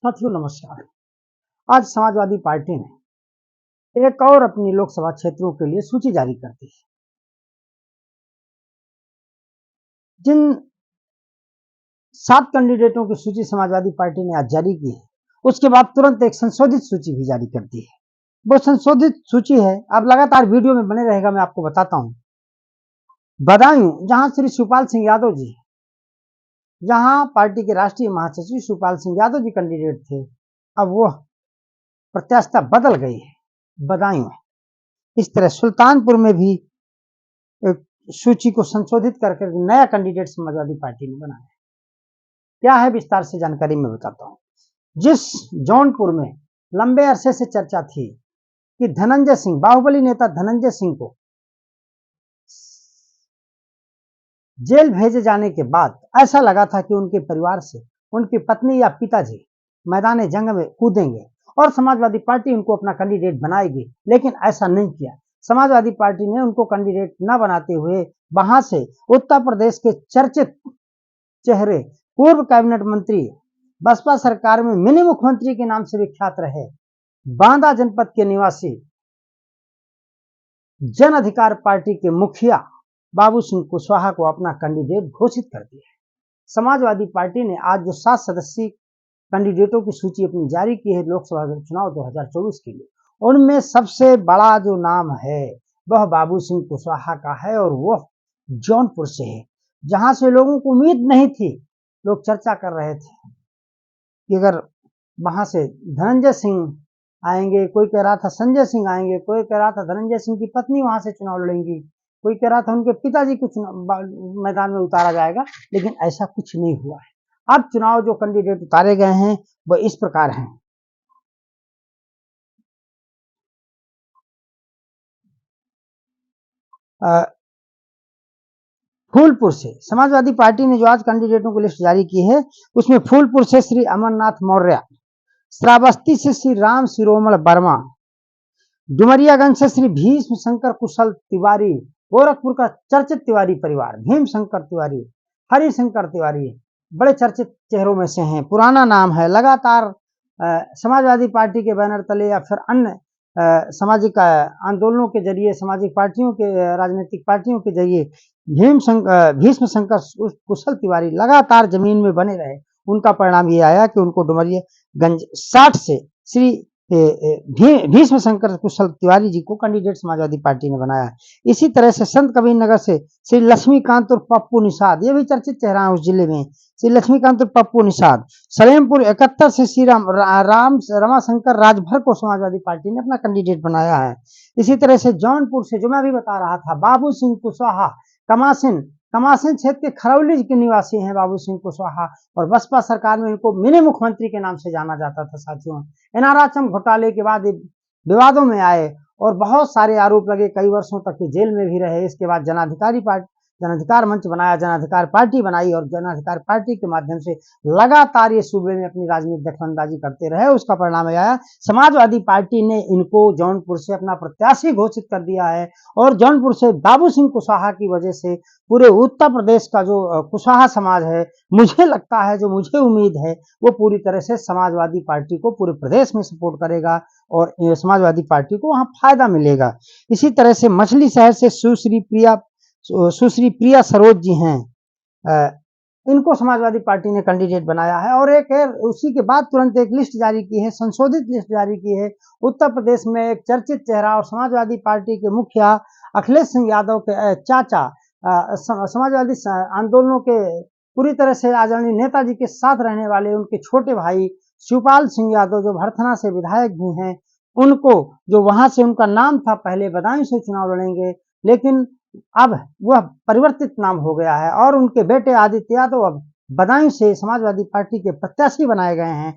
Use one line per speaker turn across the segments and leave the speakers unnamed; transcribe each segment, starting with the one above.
साथियों नमस्कार। आज समाजवादी पार्टी ने एक और अपनी लोकसभा क्षेत्रों के लिए सूची जारी कर दी है। जिन 7 कैंडिडेटों की सूची समाजवादी पार्टी ने आज जारी की है, उसके बाद तुरंत एक संशोधित सूची भी जारी कर दी है। वो संशोधित सूची है, आप लगातार वीडियो में बने रहेगा, मैं आपको बताता हूँ। बदायूं, जहां श्री शिवपाल सिंह यादव जी, जहां पार्टी के राष्ट्रीय महासचिव शिवपाल सिंह यादव जी कैंडिडेट थे, अब वो प्रत्याशिता बदल गई है, बदायूं है। इस तरह सुल्तानपुर में भी सूची को संशोधित करके नया कैंडिडेट समाजवादी पार्टी ने बनाया। क्या है विस्तार से जानकारी मैं बताता हूं। जिस जौनपुर में लंबे अरसे से चर्चा थी कि धनंजय सिंह, बाहुबली नेता धनंजय सिंह को जेल भेजे जाने के बाद ऐसा लगा था कि उनके परिवार से उनकी पत्नी या पिताजी मैदान जंग में कूदेंगे और समाजवादी पार्टी उनको अपना कैंडिडेट बनाएगी, लेकिन ऐसा नहीं किया। समाजवादी पार्टी ने उनको कैंडिडेट न बनाते हुए वहां से उत्तर प्रदेश के चर्चित चेहरे, पूर्व कैबिनेट मंत्री, बसपा सरकार में मिनी मुख्यमंत्री के नाम से विख्यात रहे, बांदा जनपद के निवासी जन अधिकार पार्टी के मुखिया बाबू सिंह कुशवाहा को अपना कैंडिडेट घोषित कर दिया है। समाजवादी पार्टी ने आज जो 7 सदस्यीय कैंडिडेटों की सूची अपनी जारी की है लोकसभा चुनाव 2024 के लिए, उनमें सबसे बड़ा जो नाम है वह बाबू सिंह कुशवाहा का है और वह जौनपुर से है, जहां से लोगों को उम्मीद नहीं थी। लोग चर्चा कर रहे थे कि अगर वहां से धनंजय सिंह आएंगे, कोई कह रहा था संजय सिंह आएंगे, कोई कह रहा था धनंजय सिंह की पत्नी वहां से चुनाव लड़ेंगी, कोई कह रहा था उनके पिताजी को मैदान में उतारा जाएगा, लेकिन ऐसा कुछ नहीं हुआ है। अब चुनाव जो कैंडिडेट उतारे गए हैं वह इस प्रकार हैं। फूलपुर से समाजवादी पार्टी ने जो आज कैंडिडेटों की लिस्ट जारी की है, उसमें फूलपुर से श्री अमरनाथ मौर्य, श्रावस्ती से श्री राम शिरोमण वर्मा, डुमरियागंज से श्री भीष्म शंकर कुशल तिवारी, गोरखपुर का चर्चित तिवारी परिवार भीम शंकर तिवारी, हरिशंकर तिवारी बड़े चर्चित चेहरों में से हैं, पुराना नाम है। लगातार समाजवादी पार्टी के बैनर तले या फिर अन्य सामाजिक आंदोलनों के जरिए, सामाजिक पार्टियों के, राजनीतिक पार्टियों के जरिए भीष्म शंकर कुशल तिवारी लगातार जमीन में बने रहे। उनका परिणाम ये आया कि उनको डुमरियागंज 60 से श्री भीष्म शंकर कुशल तिवारी जी को कैंडिडेट समाजवादी पार्टी ने बनाया। इसी तरह से संत कबीर नगर से श्री लक्ष्मीकांत और पप्पू निषाद, ये भी चर्चित चेहरा है उस जिले में, श्री लक्ष्मीकांत और पप्पू निषाद। सलेमपुर 71 से श्री रमाशंकर राजभर को समाजवादी पार्टी ने अपना कैंडिडेट बनाया है। इसी तरह से जौनपुर से, जो मैं अभी बता रहा था, बाबू सिंह कुशवाहा, कमासिन क्षेत्र के खरौली के निवासी हैं बाबू सिंह कुशवाहा, और बसपा सरकार में इनको मिनी मुख्यमंत्री के नाम से जाना जाता था। साथियों, एनआरएचएम घोटाले के बाद विवादों में आए और बहुत सारे आरोप लगे, कई वर्षों तक जेल में भी रहे। इसके बाद जनाधिकार मंच बनाया, जनाधिकार पार्टी बनाई और जनाधिकार पार्टी के माध्यम से लगातार ये सूबे में अपनी राजनीतिक दखलंदाजी करते रहे। उसका परिणाम आया, समाजवादी पार्टी ने इनको जौनपुर से अपना प्रत्याशी घोषित कर दिया है और जौनपुर से बाबू सिंह कुशवाहा की वजह से पूरे उत्तर प्रदेश का जो कुशवाहा समाज है, मुझे लगता है, जो मुझे उम्मीद है, वो पूरी तरह से समाजवादी पार्टी को पूरे प्रदेश में सपोर्ट करेगा और समाजवादी पार्टी को वहां फायदा मिलेगा। इसी तरह से मछली शहर से सुश्री प्रिया सरोज जी हैं, इनको समाजवादी पार्टी ने कैंडिडेट बनाया है। और एक है, उसी के बाद तुरंत एक लिस्ट जारी की है, संशोधित लिस्ट जारी की है। उत्तर प्रदेश में एक चर्चित चेहरा और समाजवादी पार्टी के मुखिया अखिलेश सिंह यादव के चाचा, समाजवादी आंदोलनों के पूरी तरह से आदरणीय नेताजी के साथ रहने वाले उनके छोटे भाई शिवपाल सिंह यादव, जो भरथना से विधायक भी हैं, उनको, जो वहां से उनका नाम था पहले बदायूं से चुनाव लड़ेंगे, लेकिन अब वह परिवर्तित नाम हो गया है और उनके बेटे आदित्य यादव अब बदायूं से समाजवादी पार्टी के प्रत्याशी बनाए गए हैं।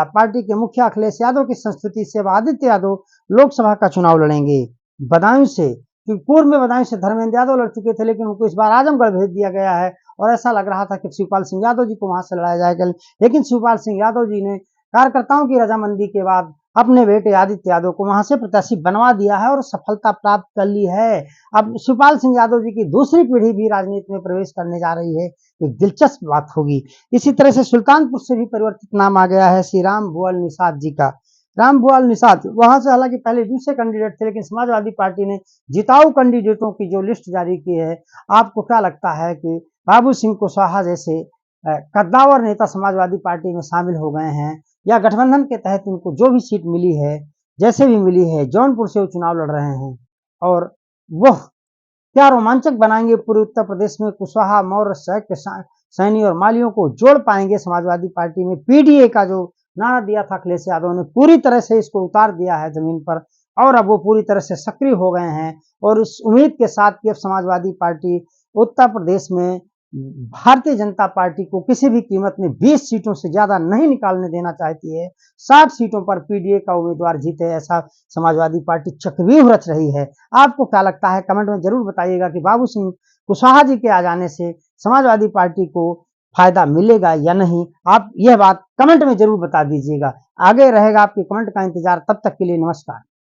पार्टी के मुखिया अखिलेश यादव की संस्तुति से आदित्य यादव लोकसभा का चुनाव लड़ेंगे बदायूं से, क्योंकि पूर्व में बदायूं से धर्मेंद्र यादव लड़ चुके थे, लेकिन उनको इस बार आजमगढ़ भेज दिया गया है और ऐसा लग रहा था कि शिवपाल सिंह यादव जी को वहां से लड़ाया जाएगा, लेकिन शिवपाल सिंह यादव जी ने कार्यकर्ताओं की रजामंदी के बाद अपने बेटे आदित्य यादव को वहां से प्रत्याशी बनवा दिया है और सफलता प्राप्त कर ली है। अब शिवपाल सिंह यादव जी की दूसरी पीढ़ी भी राजनीति में प्रवेश करने जा रही है, एक दिलचस्प बात होगी। इसी तरह से सुल्तानपुर से भी परिवर्तित नाम आ गया है श्री राम भुवल निषाद जी का। राम भुवल निषाद वहां से हालांकि पहले दूसरे कैंडिडेट थे, लेकिन समाजवादी पार्टी ने जिताऊ कैंडिडेटों की जो लिस्ट जारी की है, आपको क्या लगता है कि बाबू सिंह कुशवाहा जैसे कद्दावर नेता समाजवादी पार्टी में शामिल हो गए हैं, या गठबंधन के तहत उनको जो भी सीट मिली है, जैसे भी मिली है, जौनपुर से वो चुनाव लड़ रहे हैं, और वह क्या रोमांचक बनाएंगे पूरे उत्तर प्रदेश में? कुशवाहा, मौर्य, शैक्य, सैनी और मालियों को जोड़ पाएंगे समाजवादी पार्टी में? पीडीए का जो नारा दिया था अखिलेश यादव ने, पूरी तरह से इसको उतार दिया है जमीन पर, और अब वो पूरी तरह से सक्रिय हो गए हैं, और इस उम्मीद के साथ कि अब समाजवादी पार्टी उत्तर प्रदेश में भारतीय जनता पार्टी को किसी भी कीमत में 20 सीटों से ज्यादा नहीं निकालने देना चाहती है। 60 सीटों पर पीडीए का उम्मीदवार जीते, ऐसा समाजवादी पार्टी चक्रव्यूह रच रही है। आपको क्या लगता है? कमेंट में जरूर बताइएगा कि बाबू सिंह कुशवाहा जी के आ जाने से समाजवादी पार्टी को फायदा मिलेगा या नहीं। आप यह बात कमेंट में जरूर बता दीजिएगा। आगे रहेगा आपके कमेंट का इंतजार। तब तक के लिए नमस्कार।